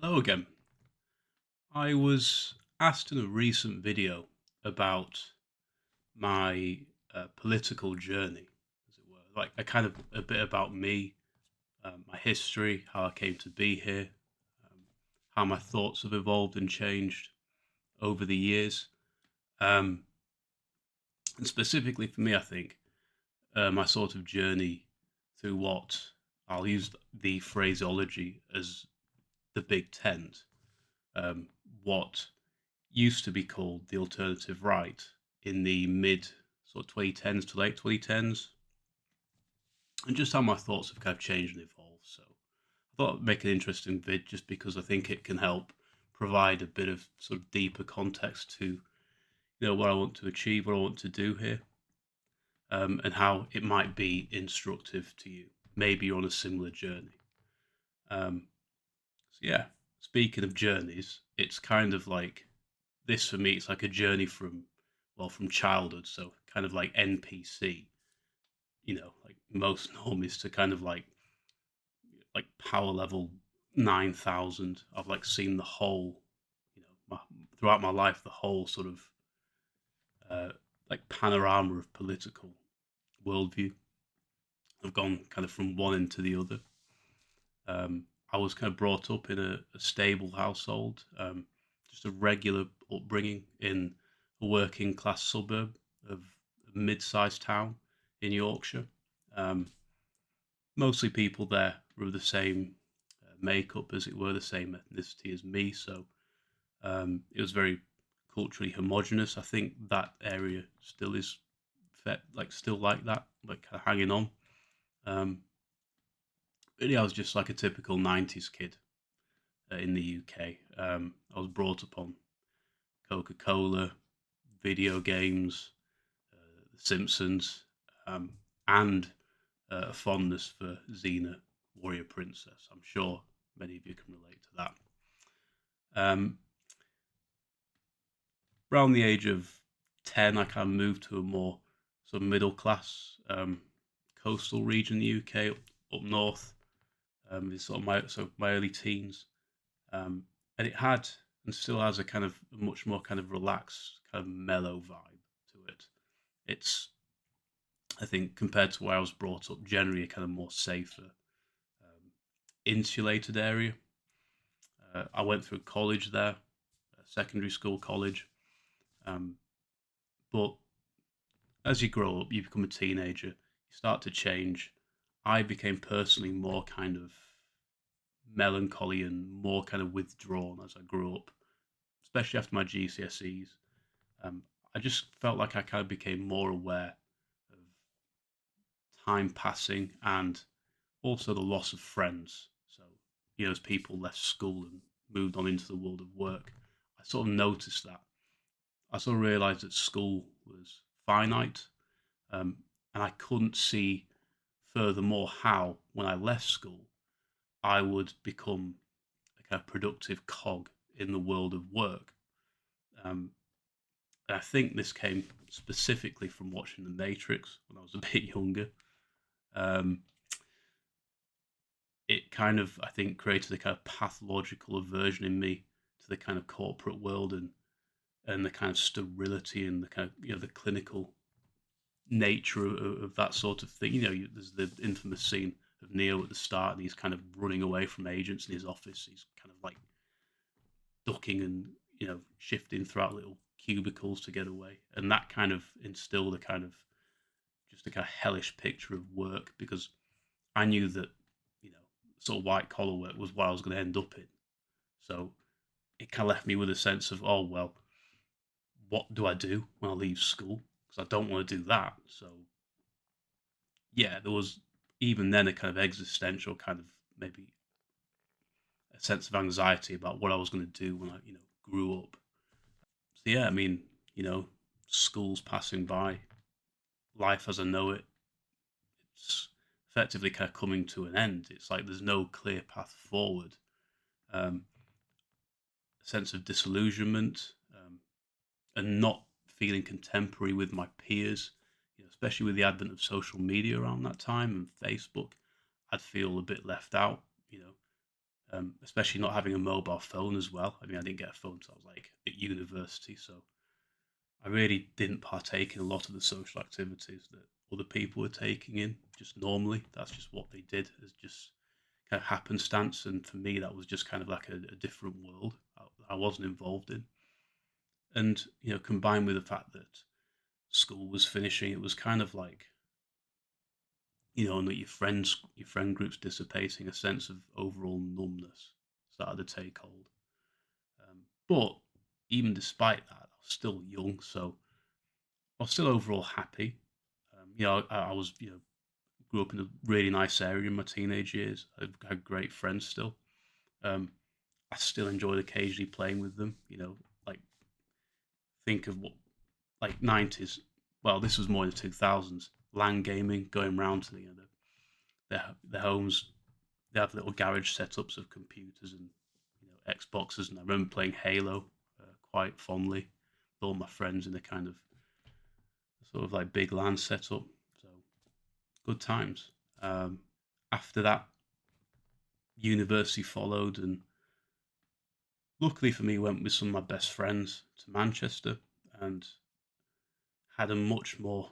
Hello again. I was asked in a recent video about my political journey, as it were. Like a kind of a bit about me, my history, how I came to be here, how my thoughts have evolved and changed over the years. Um, and specifically for me, I think my sort of journey through what I'll use the phraseology as the big tent, um, what used to be called the alternative right in the mid sort of 2010s to late 2010s, and just how my thoughts have kind of changed and evolved. So I thought I'd make an interesting vid just because I think it can help provide a bit of sort of deeper context to what I want to achieve, what I want to do here, and how it might be instructive to you. Maybe you're on a similar journey. So yeah, speaking of journeys, it's kind of like this for me. It's like a journey from childhood, so kind of like NPC, like most normies to kind of like power level 9,000. I've like seen the whole, throughout my life, the whole sort of uh, like panorama of political worldview. I've gone kind of from one end to the other. I was kind of brought up in a stable household, just a regular upbringing in a working class suburb of a mid-sized town in Yorkshire. Um, Mostly people there were of the same makeup, as it were, the same ethnicity as me. So it was very culturally homogenous. I think that area still is still like that, like kind of hanging on. Um, but yeah, I was just like a typical '90s kid in the UK. I was brought up on Coca Cola, video games, The Simpsons, and a fondness for Xena, Warrior Princess. I'm sure many of you can relate to that. Um, Around the age of 10, I kind of moved to a more sort of middle class coastal region in the UK, up north. It's sort of my early teens. And it had and still has a kind of a much more kind of relaxed, kind of mellow vibe to it. It's, I think, compared to where I was brought up, generally a kind of more safer, insulated area. I went through college there, secondary school college, um, but as you grow up, you become a teenager, you start to change. I became personally more kind of melancholy and more kind of withdrawn as I grew up, especially after my GCSEs. Um, I just felt like I kind of became more aware of time passing and also the loss of friends. So, as people left school and moved on into the world of work, I sort of noticed that. I sort of realized that school was finite, um, and I couldn't see furthermore how, when I left school, I would become like a productive cog in the world of work. Um, and I think this came specifically from watching The Matrix when I was a bit younger. Um, it kind of, I think, created a kind of pathological aversion in me to the kind of corporate world and the kind of sterility and the kind of the clinical nature of that sort of thing. There's the infamous scene of Neo at the start, and he's kind of running away from agents in his office. He's kind of like ducking and shifting throughout little cubicles to get away, and that kind of instilled a kind of just a kind of hellish picture of work because I knew that sort of white collar work was what I was going to end up in. So it kind of left me with a sense of, oh well, what do I do when I leave school? Because I don't want to do that. So yeah, there was even then a kind of existential kind of maybe a sense of anxiety about what I was going to do when I grew up. So yeah, I mean, you know, school's passing by, life as I know it, it's effectively kind of coming to an end. It's like there's no clear path forward. Um, a sense of disillusionment, and not feeling contemporary with my peers, especially with the advent of social media around that time and Facebook, I'd feel a bit left out, especially not having a mobile phone as well. I mean, I didn't get a phone until I was like at university, so I really didn't partake in a lot of the social activities that other people were taking in just normally. That's just what they did as just kind of happenstance. And for me, that was just kind of like a different world I wasn't involved in. And, combined with the fact that school was finishing, it was kind of like, and that your friend groups dissipating, a sense of overall numbness started to take hold. But even despite that, I was still young, so I was still overall happy. I was, grew up in a really nice area in my teenage years. I had great friends still. Um, I still enjoyed occasionally playing with them. Like think of what like nineties. Well, this was more in the 2000s. LAN gaming, going round to their homes. They have little garage setups of computers and Xboxes, and I remember playing Halo quite fondly with all my friends in a kind of sort of like big LAN setup. So good times. After that, university followed, and luckily for me, went with some of my best friends to Manchester and had a much more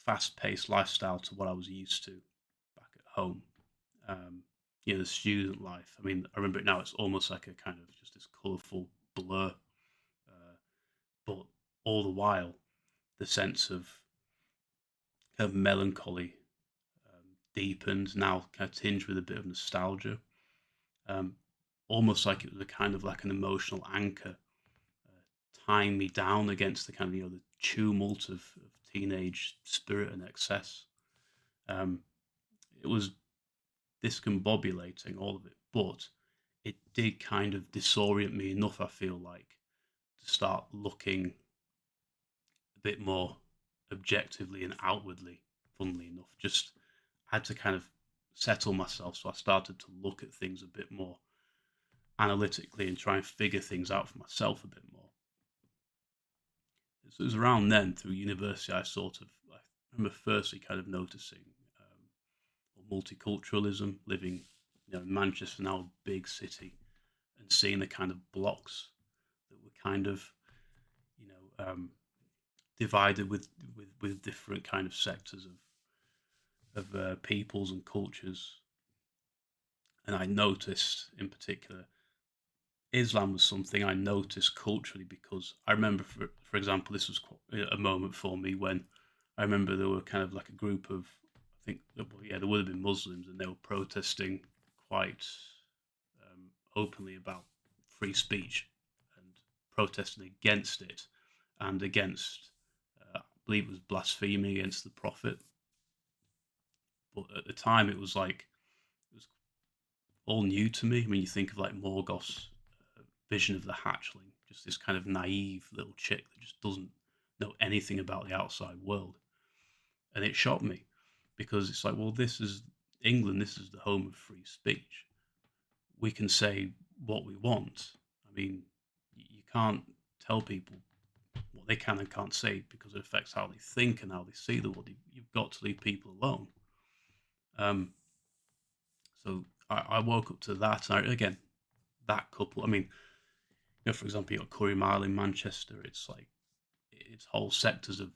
fast-paced lifestyle to what I was used to back at home. Um, the student life. I mean, I remember it now. It's almost like a kind of just this colourful blur, but all the while, the sense of kind of melancholy deepened, now kind of tinged with a bit of nostalgia. Um, Almost like it was a kind of like an emotional anchor tying me down against the kind of the tumult of teenage spirit and excess. Um, it was discombobulating, all of it, but it did kind of disorient me enough. I feel like to start looking a bit more objectively and outwardly. Funnily enough, just had to kind of settle myself, so I started to look at things a bit more analytically and try and figure things out for myself a bit more. So it was around then, through university, I remember firstly kind of noticing multiculturalism, living in Manchester, now a big city, and seeing the kind of blocks that were kind of you know divided with different kind of sectors of peoples and cultures. And I noticed in particular Islam was something I noticed culturally, because I remember, for example, this was a moment for me when I remember there were kind of like a group of, I think, well, yeah, there would have been Muslims, and they were protesting quite openly about free speech and protesting against it and against, I believe it was blasphemy against the Prophet. But at the time, it was all new to me. I mean, you think of like Morgoth's vision of the hatchling, just this kind of naive little chick that just doesn't know anything about the outside world. And it shocked me, because it's like, well, this is England, this is the home of free speech. We can say what we want. I mean, you can't tell people what they can and can't say, because it affects how they think and how they see the world. You've got to leave people alone. Um, so I woke up to that, and again, that couple. I mean, for example, you got Curry Mile in Manchester. It's like it's whole sectors of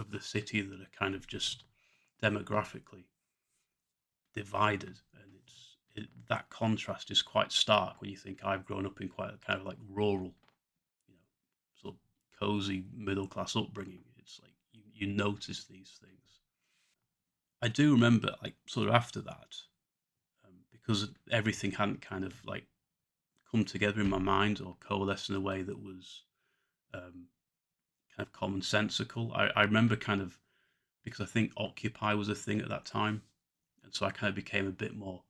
the city that are kind of just demographically divided, and that contrast is quite stark when you think I've grown up in quite a kind of like rural, you know, sort of cozy middle class upbringing. It's like you notice these things. I do remember, like, sort of after that, because everything hadn't kind of like come together in my mind or coalesced in a way that was um, kind of commonsensical. I remember kind of, because I think Occupy was a thing at that time, and so I kind of became a bit more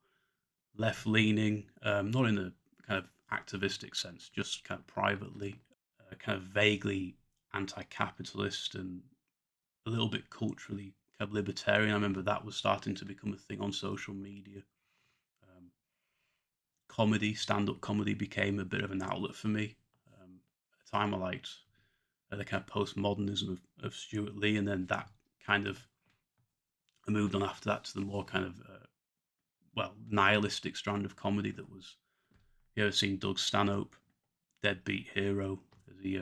left leaning, not in a kind of activistic sense, just kind of privately, kind of vaguely anti-capitalist and a little bit culturally kind of libertarian. I remember that was starting to become a thing on social media. Um, Comedy, stand-up comedy, became a bit of an outlet for me. At the time, I liked the kind of postmodernism of Stuart Lee, and then that kind of I moved on after that to the more kind of well, nihilistic strand of comedy that was. You ever seen Doug Stanhope, Deadbeat Hero, as he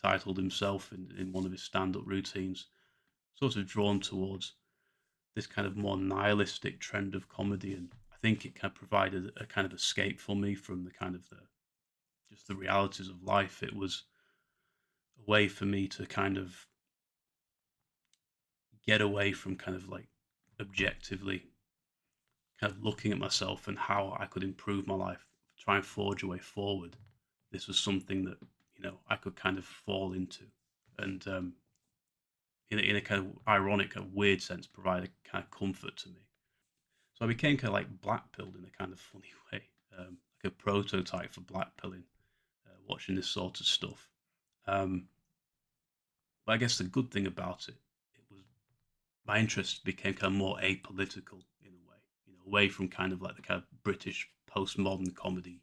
titled himself in one of his stand-up routines? Sort of drawn towards this kind of more nihilistic trend of comedy, and I think it kind of provided a kind of escape for me from the kind of the just the realities of life. It was a way for me to kind of get away from kind of like objectively kind of looking at myself and how I could improve my life, try and forge a way forward. This was something that I could kind of fall into, and in a kind of ironic, kind of weird sense, provide a kind of comfort to me. So I became kind of like black pilled in a kind of funny way, like a prototype for black pilling, watching this sort of stuff. Um, but I guess the good thing about it was my interest became kind of more apolitical in a way, away from kind of like the kind of British postmodern comedy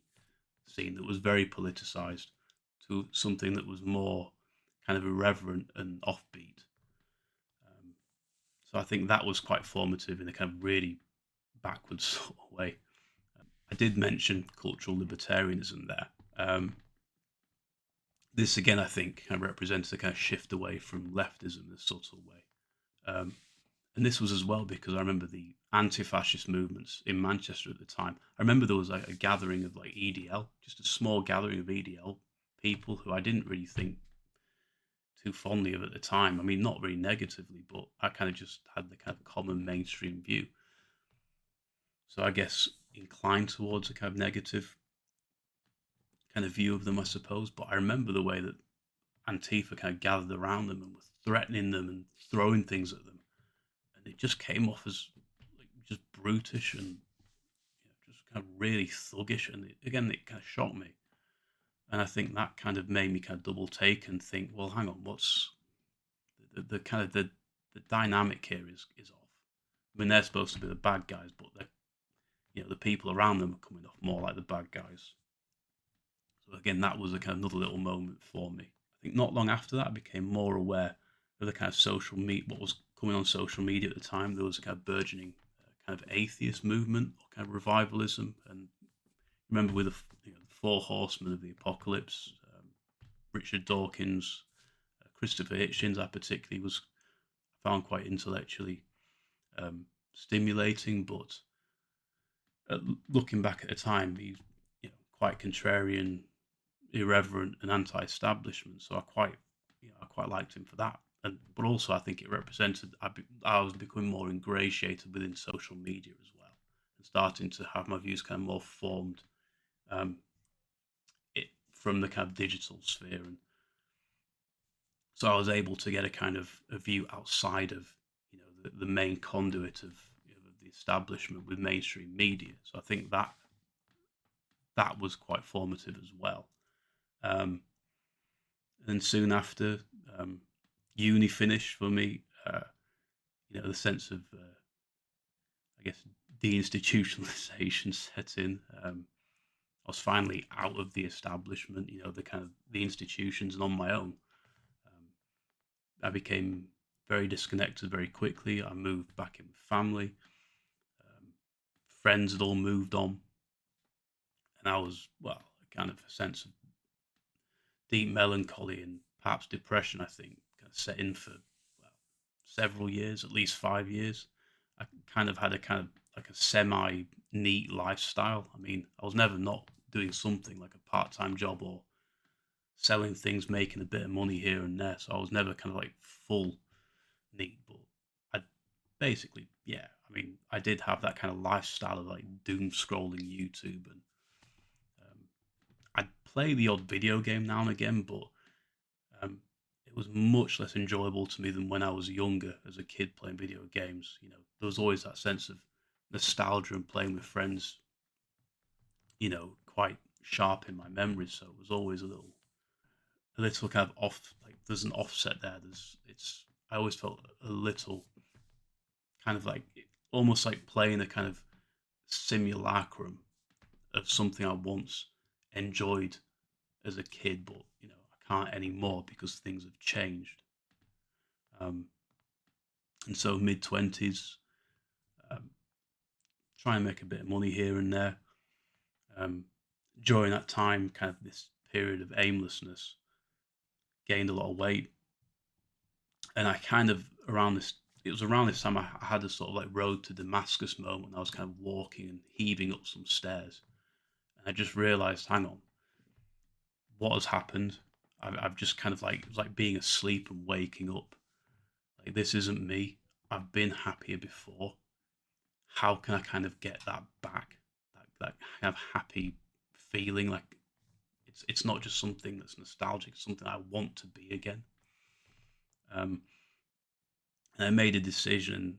scene that was very politicized to something that was more kind of irreverent and offbeat. Um, so I think that was quite formative in a kind of really backwards sort of way. I did mention cultural libertarianism there. This again, I think, kind of represents a kind of shift away from leftism in a subtle way. Um, and this was as well because I remember the anti-fascist movements in Manchester at the time. I remember there was like a gathering of like EDL, just a small gathering of EDL people who I didn't really think too fondly of at the time. I mean, not really negatively, but I kind of just had the kind of common mainstream view. So I guess inclined towards a kind of negative kind of view of them, I suppose. But I remember the way that Antifa kind of gathered around them and were threatening them and throwing things at them, and it just came off as like just brutish and just kind of really thuggish. And it kind of shocked me, and I think that kind of made me kind of double take and think, well, hang on, what's the kind of the dynamic here is off. I mean, they're supposed to be the bad guys, but the people around them are coming off more like the bad guys. So again, that was a kind of another little moment for me. I think not long after that, I became more aware of the kind of social media, what was coming on social media at the time. There was a kind of burgeoning kind of atheist movement or kind of revivalism. And remember with the Four Horsemen of the Apocalypse, Richard Dawkins, Christopher Hitchens, I particularly was found quite intellectually stimulating, but looking back at the time, he's quite contrarian, irreverent, and anti-establishment. So I quite liked him for that. And but also I think it represented I was becoming more ingratiated within social media as well, and starting to have my views kind of more formed um, it from the kind of digital sphere, and so I was able to get a kind of a view outside of the main conduit of the establishment with mainstream media. So I think that was quite formative as well. Um, and soon after, uni finished for me. The sense of I guess deinstitutionalization set in. I was finally out of the establishment, the kind of the institutions, and on my own. Um, I became very disconnected very quickly. I moved back in with family. Um, Friends had all moved on, and I was kind of a sense of deep melancholy and perhaps depression. I think kind of set in for well, several years, at least 5 years. I kind of had a kind of like a semi neat lifestyle. I mean, I was never not doing something like a part time job or selling things, making a bit of money here and there. So I was never kind of like full neat, but I basically, yeah, I mean, I did have that kind of lifestyle of like doom scrolling YouTube, and I'd play the odd video game now and again, but um, it was much less enjoyable to me than when I was younger as a kid playing video games. There was always that sense of nostalgia and playing with friends, quite sharp in my memory. So it was always a little kind of off, like there's an offset there. I always felt a little kind of like almost like playing a kind of simulacrum of something I once enjoyed as a kid, but I can't anymore because things have changed. Um, and so mid 20s, um, try and make a bit of money here and there. Um, During that time, kind of this period of aimlessness, gained a lot of weight, and I kind of around this. It was around this time I had a sort of like road to Damascus moment. I was kind of walking and heaving up some stairs, and I just realised, hang on, what has happened? I've just kind of like it was like being asleep and waking up. Like this isn't me. I've been happier before. How can I kind of get that back? That kind of happy feeling. Like it's not just something that's nostalgic. It's something I want to be again. Um, and I made a decision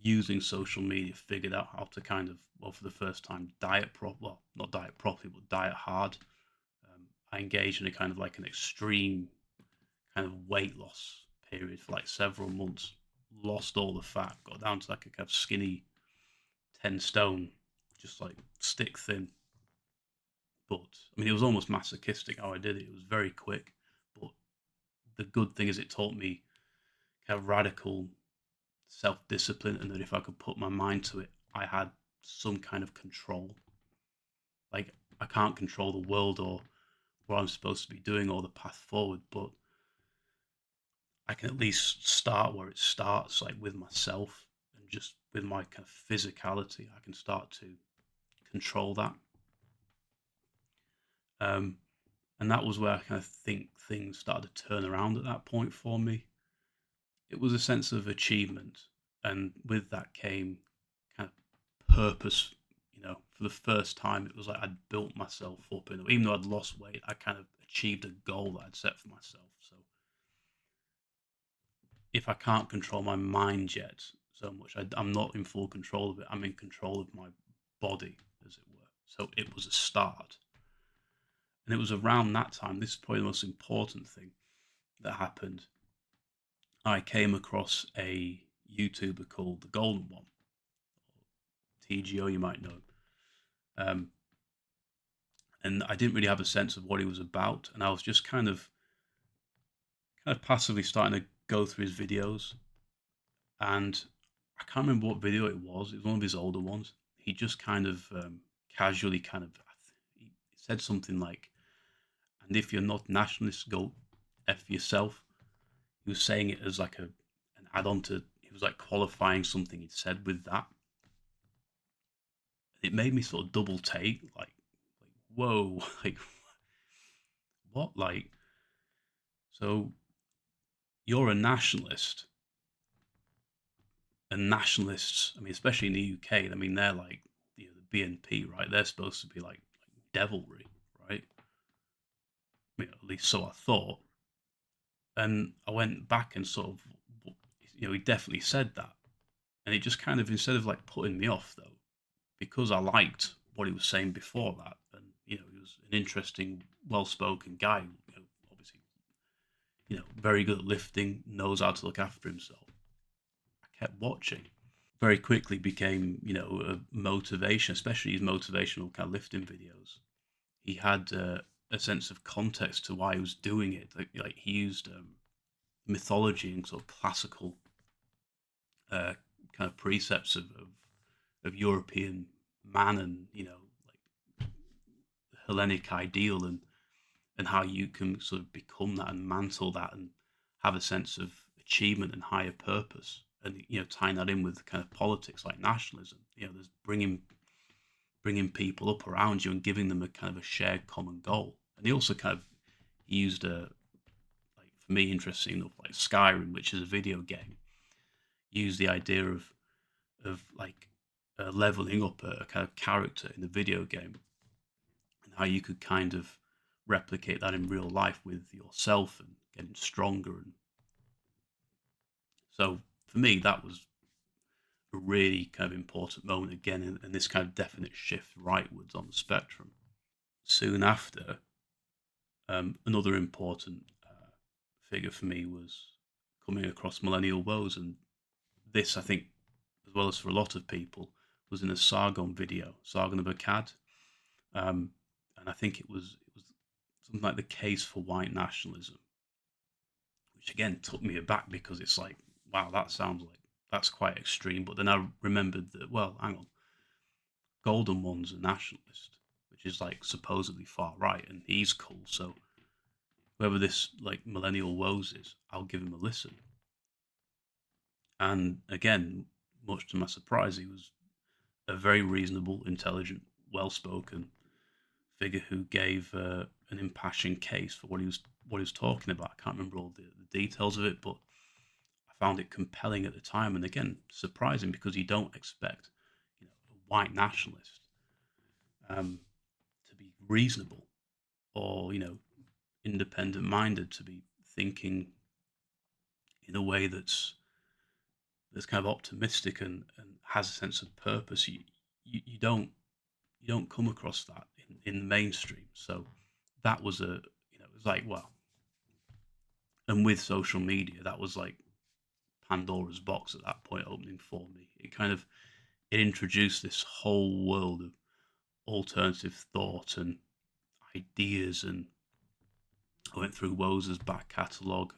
using social media. Figured out how to kind of well for the first time well not diet properly but diet hard. I engaged in a kind of like an extreme kind of weight loss period for like several months. Lost all the fat, got down to like a kind of skinny 10 stone, just like stick thin. But I mean, it was almost masochistic how I did it. It was very quick. But the good thing is, it taught me kind of radical self discipline, and that if I could put my mind to it, I had some kind of control. Like, I can't control the world or what I'm supposed to be doing or the path forward, but I can at least start where it starts, like with myself and just with my kind of physicality. I can start to control that. Um, and that was where I kind of think things started to turn around at that point for me. It was a sense of achievement, and with that came kind of purpose. For the first time, it was like I'd built myself up, and even though I'd lost weight, I kind of achieved a goal that I'd set for myself. So if I can't control my mind yet so much, I'm not in full control of it. I'm in control of my body, as it were. So it was a start. And it was around that time, this is probably the most important thing that happened. I came across a YouTuber called The Golden One, TGO, you might know. Um, and I didn't really have a sense of what he was about. And I was just kind of passively starting to go through his videos. And I can't remember what video it was. It was one of his older ones. He just kind of casually he said something like, "And if you're not nationalist, go f yourself." He was saying it as like an add-on to. He was like qualifying something he'd said with that. It made me sort of double take, like whoa, like what, like so you're a nationalist, and nationalists. I mean, especially in the UK. I mean, they're like the BNP, right? They're supposed to be like devilry, right? I mean, at least so I thought. And I went back and sort of, he definitely said that, and it just kind of instead of like putting me off though, because I liked what he was saying before that, and he was an interesting, well-spoken guy. Obviously, very good at lifting, knows how to look after himself. I kept watching. Very quickly became, a motivation, especially his motivational kind of lifting videos. He had a sense of context to why he was doing it. Like he used mythology and sort of classical kind of precepts of European man, and like the Hellenic ideal, and how you can sort of become that and mantle that and have a sense of achievement and higher purpose, and tying that in with kind of politics like nationalism. There's bringing people up around you and giving them a kind of a shared common goal. And he also kind of used a, like, for me, interesting enough, like Skyrim, which is a video game, used the idea of like leveling up a kind of character in the video game, and how you could kind of replicate that in real life with yourself and getting stronger. And so for me, that was a really kind of important moment again, in this kind of definite shift rightwards on the spectrum. Soon after, another important figure for me was coming across Millennial Woes, and this, I think, as well as for a lot of people, was in a Sargon video, Sargon of Akkad, and I think it was something like the case for white nationalism, which again took me aback because it's like, wow, that sounds like that's quite extreme. But then I remembered that, well, hang on, Golden One's a nationalist, which is like supposedly far right, and he's cool. So whoever this like millennial woes is, I'll give him a listen. And again, much to my surprise, he was a very reasonable, intelligent, well-spoken figure who gave an impassioned case for what he was talking about. I can't remember all the details of it, but I found it compelling at the time, and again surprising because you don't expect, a white nationalist to be reasonable or independent minded, to be thinking in a way that's kind of optimistic and has a sense of purpose. You don't come across that in the mainstream. So that was it was like, well, and with social media, that was like Pandora's box at that point opening for me. It introduced this whole world of alternative thought and ideas, and I went through Woze's back catalogue.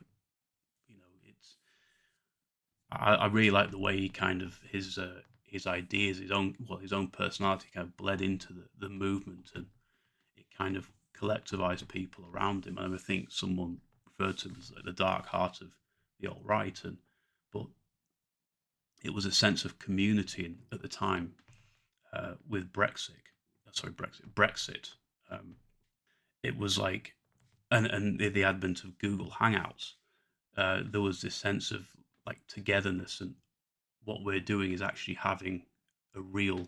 I really like the way he kind of his ideas, his own personality kind of bled into the movement, and it kind of collectivized people around him. And I think someone referred to him as like the dark heart of the alt right, and but it was a sense of community at the time with Brexit. It was like, and the advent of Google Hangouts, there was this sense of like togetherness, and what we're doing is actually having a real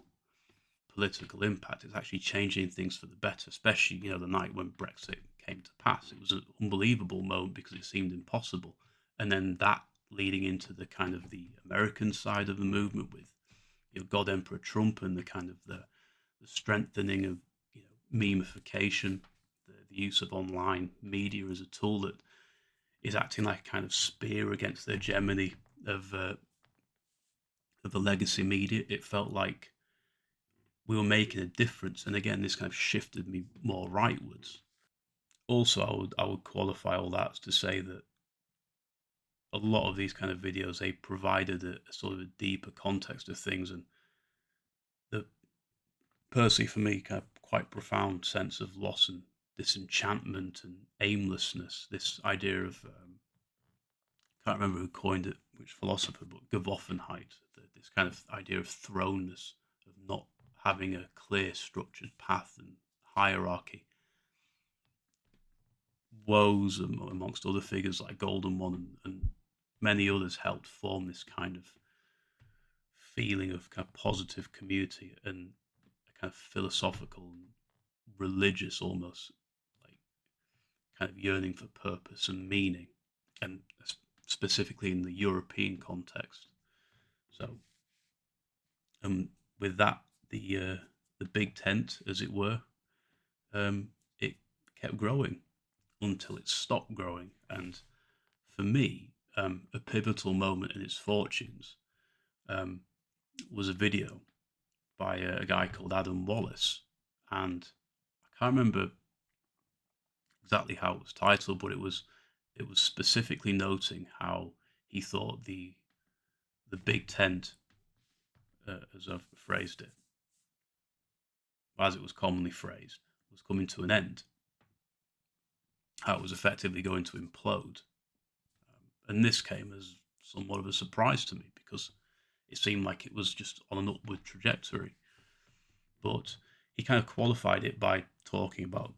political impact. It's actually changing things for the better, especially the night when Brexit came to pass. It was an unbelievable moment because it seemed impossible, and then that leading into the kind of the American side of the movement with God Emperor Trump, and the kind of the strengthening of memification, the use of online media as a tool that is acting like a kind of spear against the hegemony of the legacy media. It felt like we were making a difference, and again, this kind of shifted me more rightwards. Also, I would qualify all that to say that a lot of these kind of videos, they provided a sort of a deeper context of things, and the personally for me, kind of quite profound sense of loss and disenchantment and aimlessness. This idea of can't remember who coined it, which philosopher, but Gewoffenheit, this kind of idea of thrownness, of not having a clear structured path and hierarchy. Woes, amongst other figures like Golden One and many others, helped form this kind of feeling of kind of positive community and a kind of philosophical and religious, almost like kind of yearning for purpose and meaning, and specifically in the European context. So, with that, the big tent, as it were, it kept growing until it stopped growing. And for me, a pivotal moment in its fortunes um, was a video by a guy called Adam Wallace, and I can't remember exactly how it was titled, but it was specifically noting how he thought the big tent, as I've phrased it, as it was commonly phrased, was coming to an end. How it was effectively going to implode. And this came as somewhat of a surprise to me because it seemed like it was just on an upward trajectory. But he kind of qualified it by talking about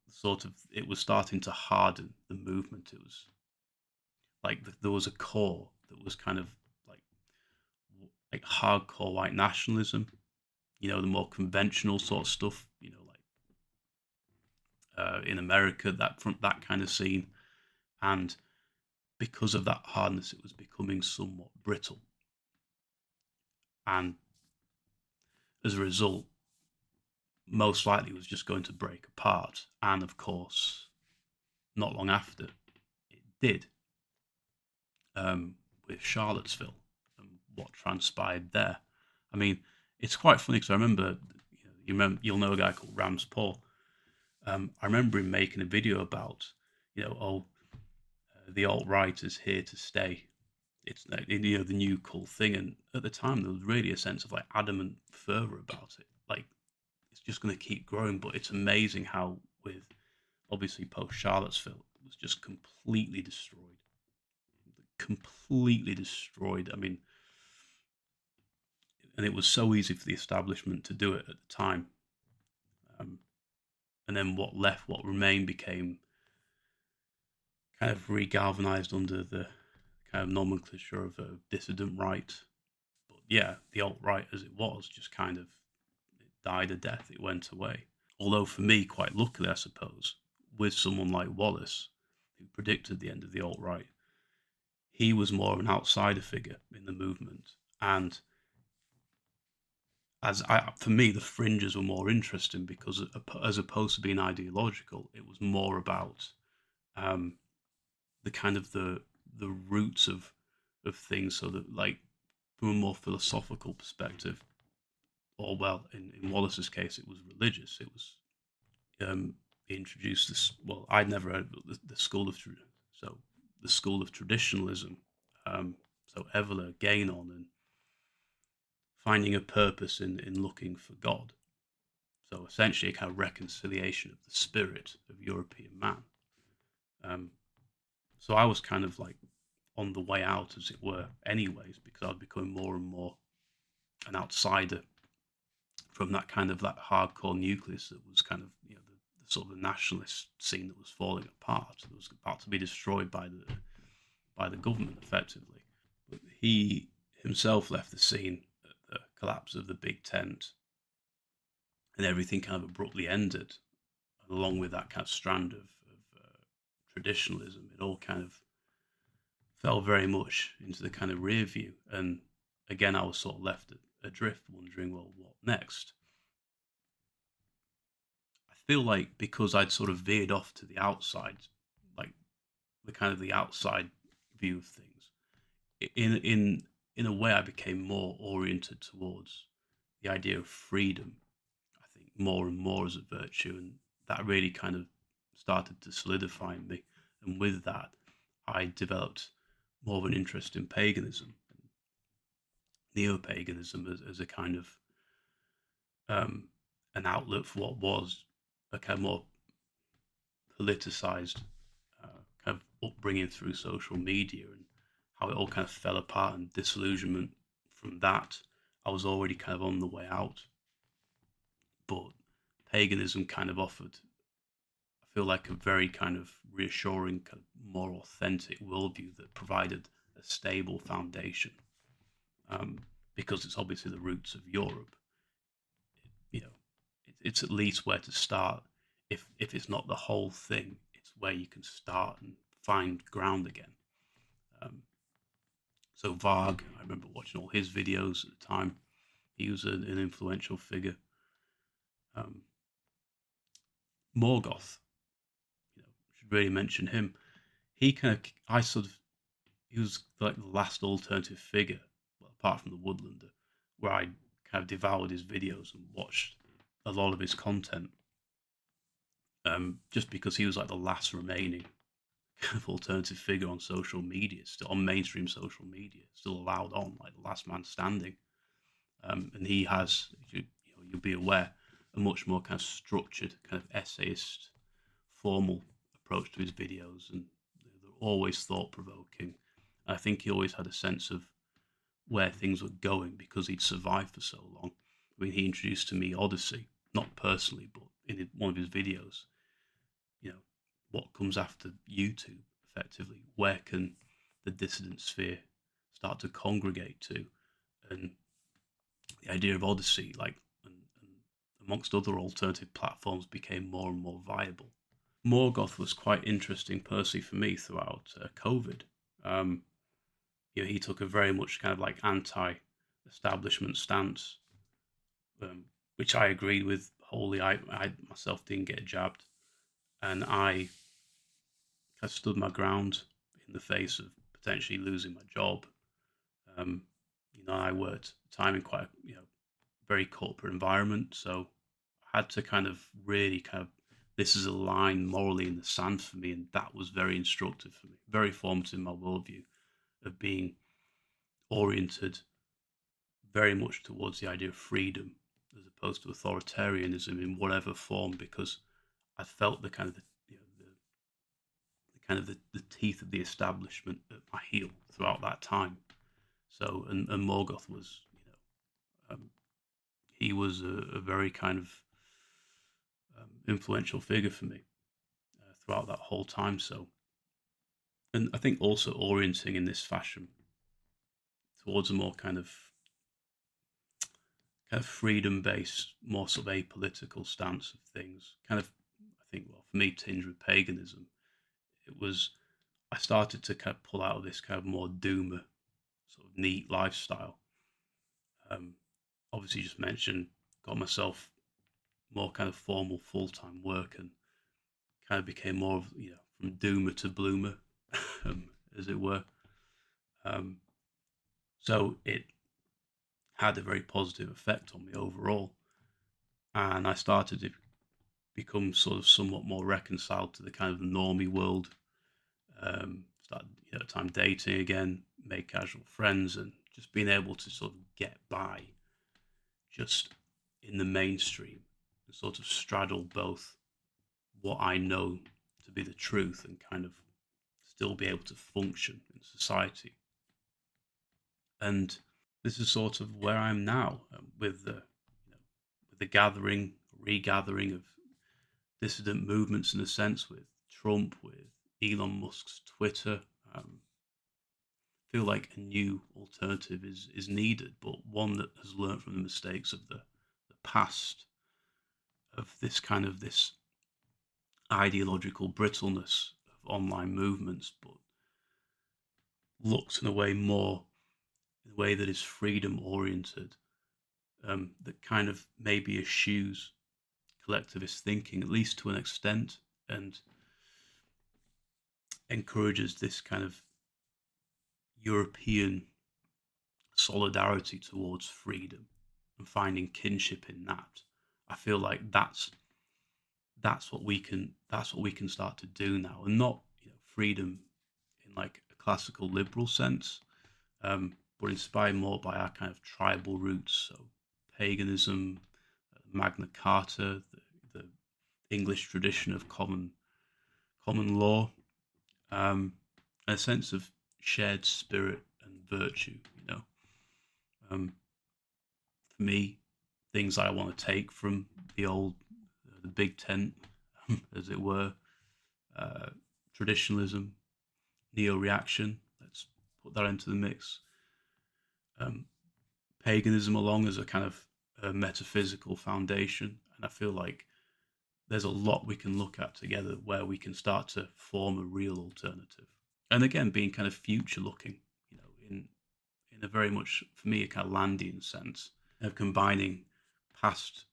sort of it was starting to harden the movement. It was like there was a core that was kind of like hardcore white nationalism, the more conventional sort of stuff, like in America, that kind of scene. And because of that hardness, it was becoming somewhat brittle. And as a result, most likely was just going to break apart. And of course, not long after, it did, with Charlottesville and what transpired there. I mean, it's quite funny because I remember, you'll know a guy called Rams Paul. I remember him making a video about, the alt right is here to stay. It's the new cool thing, and at the time there was really a sense of like adamant fervor about it. like it's just going to keep growing. But it's amazing how with obviously post Charlottesville it was just completely destroyed. I mean, and it was so easy for the establishment to do it at the time. Um, and then what remained became kind of regalvanized under the kind of nomenclature of a dissident right. But yeah, the alt right as it was just kind of it died a death. It went away. Although for me, quite luckily, I suppose, with someone like Wallace, who predicted the end of the alt right, he was more of an outsider figure in the movement. And for me, the fringes were more interesting because as opposed to being ideological, it was more about um, the kind of the roots of things. So that like from a more philosophical perspective, or well, in Wallace's case, it was religious. It was um, he introduced this. Well, I'd never heard of the school of so the school of traditionalism. So Evola, Gainon, and finding a purpose in looking for God. So essentially, a kind of reconciliation of the spirit of European man. Um, so I was kind of like on the way out, as it were, anyways, because I'd become more and more an outsider from that kind of that hardcore nucleus that was kind of the sort of the nationalist scene that was falling apart, that was about to be destroyed by the government effectively. But he himself left the scene at the collapse of the Big Tent, and everything kind of abruptly ended. And along with that kind of strand of traditionalism, it all kind of fell very much into the kind of rear view. And again, I was sort of left adrift, wondering, well, what next? I feel like because I'd sort of veered off to the outside, like the kind of the outside view of things, in a way, I became more oriented towards the idea of freedom. I think more and more as a virtue, and that really kind of started to solidify in me. And with that, I developed more of an interest in paganism, neo-paganism as a kind of um, an outlet for what was a kind of more politicized kind of upbringing through social media, and how it all kind of fell apart and disillusionment from that. I was already kind of on the way out, but paganism kind of offered, I feel like, a very kind of reassuring, kind of more authentic worldview that provided a stable foundation. Um, because it's obviously the roots of Europe, you know, it's at least where to start. If it's not the whole thing, it's where you can start and find ground again. Um, so Varg, I remember watching all his videos at the time. He was an influential figure. Um, Morgoth, should really mention him. He kind of, I sort of, he was like the last alternative figure, well, apart from the Woodlander, where I kind of devoured his videos and watched a lot of his content. Just because he was like the last remaining kind of alternative figure on social media, still on mainstream social media, still allowed on, like the last man standing. And he has, you'll be aware, a much more kind of structured, kind of essayist, formal approach to his videos, and they're always thought provoking. I think he always had a sense of where things were going because he'd survived for so long. I mean, he introduced to me Odyssey, not personally, but in one of his videos. You know, what comes after YouTube, effectively? Where can the dissident sphere start to congregate to? And the idea of Odyssey, like, and amongst other alternative platforms, became more and more viable. Morgoth was quite interesting personally for me throughout COVID. Um, he took a very much kind of like anti-establishment stance, which I agreed with wholly. I myself didn't get jabbed, and I stood my ground in the face of potentially losing my job. Um, I worked time in quite very corporate environment, so I had to kind of really kind of, this is a line morally in the sand for me, and that was very instructive for me, very formative in my worldview of being oriented very much towards the idea of freedom as opposed to authoritarianism in whatever form, because I felt the kind of the teeth of the establishment at my heel throughout that time. So, and Morgoth was, he was a very kind of influential figure for me throughout that whole time. So, and I think also orienting in this fashion towards a more kind of freedom based, more sort of apolitical stance of things. Kind of, I think, well, for me, tinged with paganism. It was, I started to kind of pull out of this kind of more doomer, sort of neat lifestyle. Um, Obviously, just mentioned, got myself more kind of formal full time work, and kind of became more of, from doomer to bloomer, as it were. Um, so it had a very positive effect on me overall, and I started to become sort of somewhat more reconciled to the kind of the normie world. Started, at the time, dating again, made casual friends, and just being able to sort of get by just in the mainstream and sort of straddle both what I know to be the truth and kind of still be able to function in society. And this is sort of where I'm now, with the gathering, regathering of dissident movements, in a sense, with Trump, with Elon Musk's Twitter. Feel like a new alternative is needed, but one that has learned from the mistakes of the past, of this ideological brittleness of online movements, but looks in a way that is freedom oriented, that kind of maybe eschews collectivist thinking, at least to an extent, and encourages this kind of European solidarity towards freedom and finding kinship in that. I feel like that's what we can start to do now, and not, freedom in like a classical liberal sense, but inspired more by our kind of tribal roots. So paganism, Magna Carta, the English tradition of common law, a sense of shared spirit and virtue. Um, for me, things I want to take from the old, the big tent, as it were, traditionalism, neo-reaction. Let's put that into the mix. Paganism along as a kind of a metaphysical foundation, and I feel like there's a lot we can look at together where we can start to form a real alternative. And again, being kind of future looking, in a very much, for me, a kind of Landian sense of combining past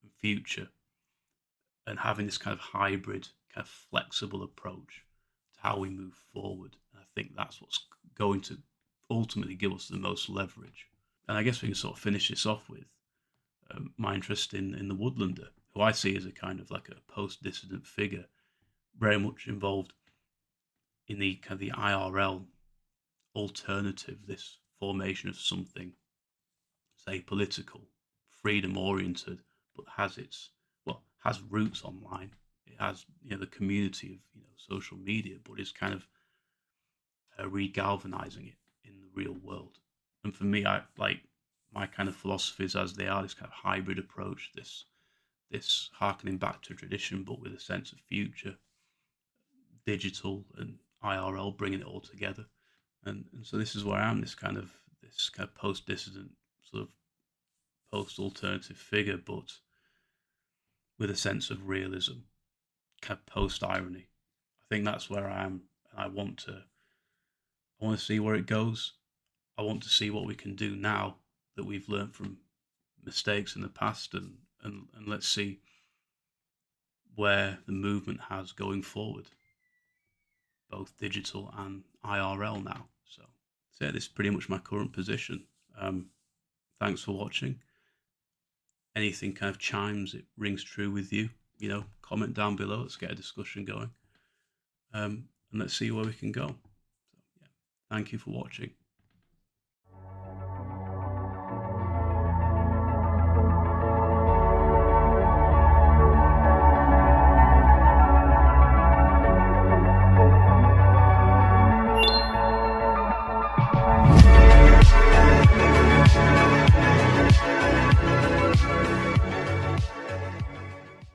and future, and having this kind of hybrid, kind of flexible approach to how we move forward. And I think that's what's going to ultimately give us the most leverage. And I guess we can sort of finish this off with my interest in the Woodlander, who I see as a kind of like a post-dissident figure, very much involved in the kind of the IRL alternative, this formation of something, say, political, freedom-oriented, but has roots online. It has, the community of, social media, but is kind of re-galvanizing it in the real world. And for me, I like my kind of philosophies as they are, this kind of hybrid approach, this harkening back to tradition, but with a sense of future, digital and IRL, bringing it all together. And so this is where I am, this kind of post-dissident, sort of post-alternative figure, but with a sense of realism, kind of post-irony. I think that's where I am, and I want to see where it goes. I want to see what we can do now that we've learned from mistakes in the past, and let's see where the movement has going forward, both digital and IRL now. So yeah, this is pretty much my current position. Thanks for watching. Anything kind of chimes, it rings true with you, comment down below. Let's get a discussion going. And let's see where we can go. So, yeah, thank you for watching.